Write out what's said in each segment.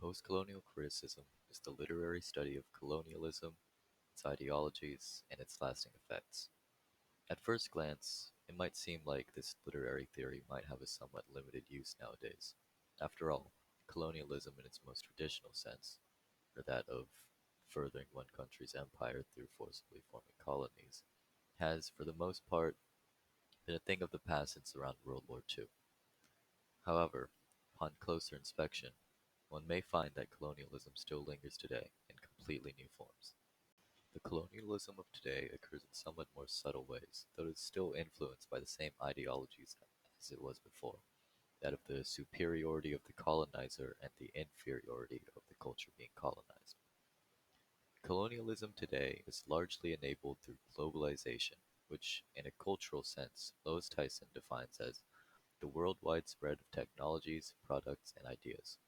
Postcolonial criticism is the literary study of colonialism, its ideologies, and its lasting effects. At first glance, it might seem like this literary theory might have a somewhat limited use nowadays. After all, colonialism in its most traditional sense, or that of furthering one country's empire through forcibly forming colonies, has, for the most part, been a thing of the past since around World War II. However, upon closer inspection, one may find that colonialism still lingers today in completely new forms. The colonialism of today occurs in somewhat more subtle ways, though it is still influenced by the same ideologies as it was before, that of the superiority of the colonizer and the inferiority of the culture being colonized. Colonialism today is largely enabled through globalization, which, in a cultural sense, Lois Tyson defines as the worldwide spread of technologies, products, and ideas.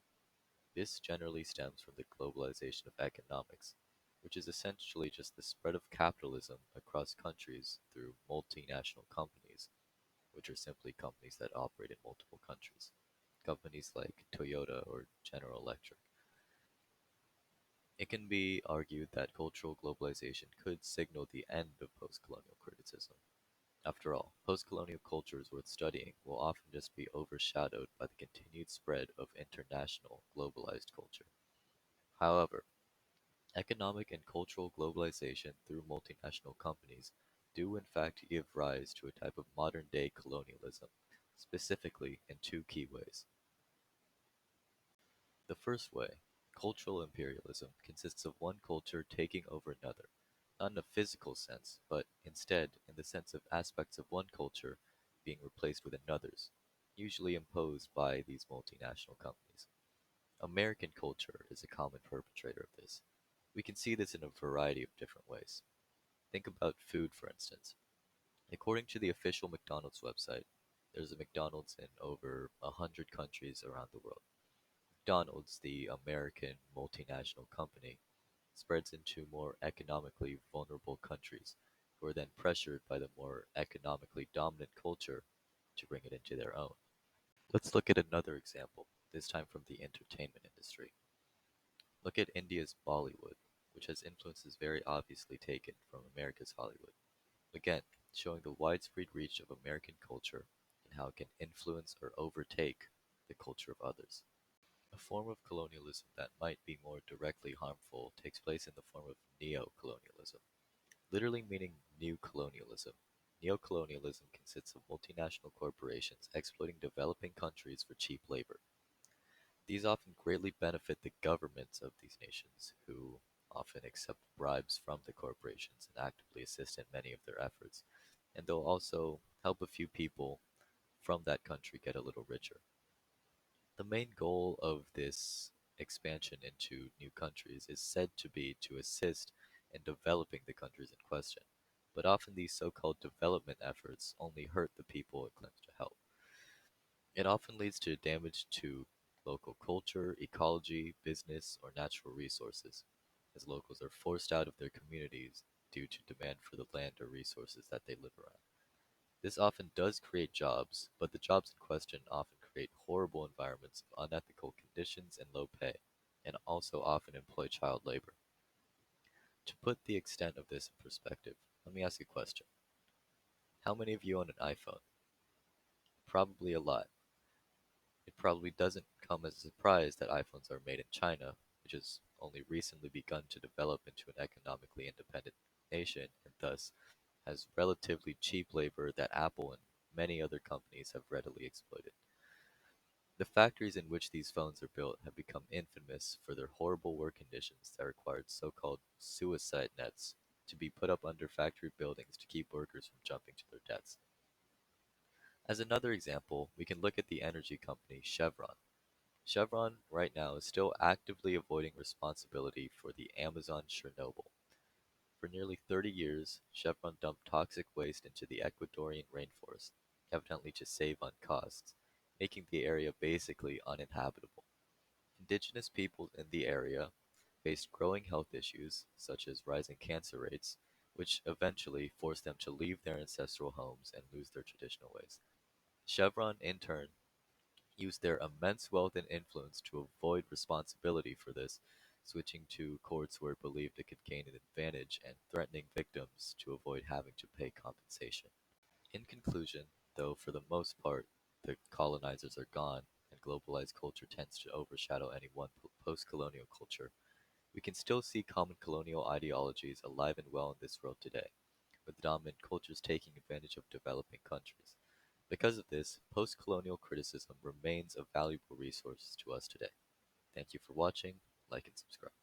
This generally stems from the globalization of economics, which is essentially just the spread of capitalism across countries through multinational companies, which are simply companies that operate in multiple countries. Companies like Toyota or General Electric. It can be argued that cultural globalization could signal the end of postcolonial criticism. After all, postcolonial cultures worth studying will often just be overshadowed by the continued spread of international globalized culture. However, economic and cultural globalization through multinational companies do in fact give rise to a type of modern-day colonialism, specifically in two key ways. The first way, cultural imperialism, consists of one culture taking over another, not in a physical sense, but instead in the sense of aspects of one culture being replaced with another's, usually imposed by these multinational companies. American culture is a common perpetrator of this. We can see this in a variety of different ways. Think about food, for instance. According to the official McDonald's website, there's a McDonald's in over 100 countries around the world. McDonald's, the American multinational company, spreads into more economically vulnerable countries, who are then pressured by the more economically dominant culture to bring it into their own. Let's look at another example, this time from the entertainment industry. Look at India's Bollywood, which has influences very obviously taken from America's Hollywood. Again, showing the widespread reach of American culture and how it can influence or overtake the culture of others. A form of colonialism that might be more directly harmful takes place in the form of neo-colonialism, literally meaning new colonialism. Neo-colonialism consists of multinational corporations exploiting developing countries for cheap labor. These often greatly benefit the governments of these nations, who often accept bribes from the corporations and actively assist in many of their efforts, and they'll also help a few people from that country get a little richer. The main goal of this expansion into new countries is said to be to assist in developing the countries in question, but often these so-called development efforts only hurt the people it claims to help. It often leads to damage to local culture, ecology, business, or natural resources, as locals are forced out of their communities due to demand for the land or resources that they live around. This often does create jobs, but the jobs in question often create horrible environments of unethical conditions and low pay, and also often employ child labor. To put the extent of this in perspective, let me ask a question. How many of you own an iPhone? Probably a lot. It probably doesn't come as a surprise that iPhones are made in China, which has only recently begun to develop into an economically independent nation and thus has relatively cheap labor that Apple and many other companies have readily exploited. The factories in which these phones are built have become infamous for their horrible work conditions that required so-called suicide nets to be put up under factory buildings to keep workers from jumping to their deaths. As another example, we can look at the energy company Chevron. Chevron right now is still actively avoiding responsibility for the Amazon Chernobyl. For nearly 30 years, Chevron dumped toxic waste into the Ecuadorian rainforest, evidently to save on costs, making the area basically uninhabitable. Indigenous peoples in the area faced growing health issues, such as rising cancer rates, which eventually forced them to leave their ancestral homes and lose their traditional ways. Chevron, in turn, used their immense wealth and influence to avoid responsibility for this, switching to courts where it believed it could gain an advantage and threatening victims to avoid having to pay compensation. In conclusion, though for the most part the colonizers are gone and globalized culture tends to overshadow any one post-colonial culture, we can still see common colonial ideologies alive and well in this world today, with dominant cultures taking advantage of developing countries. Because of this, post-colonial criticism remains a valuable resource to us today. Thank you for watching, like and subscribe.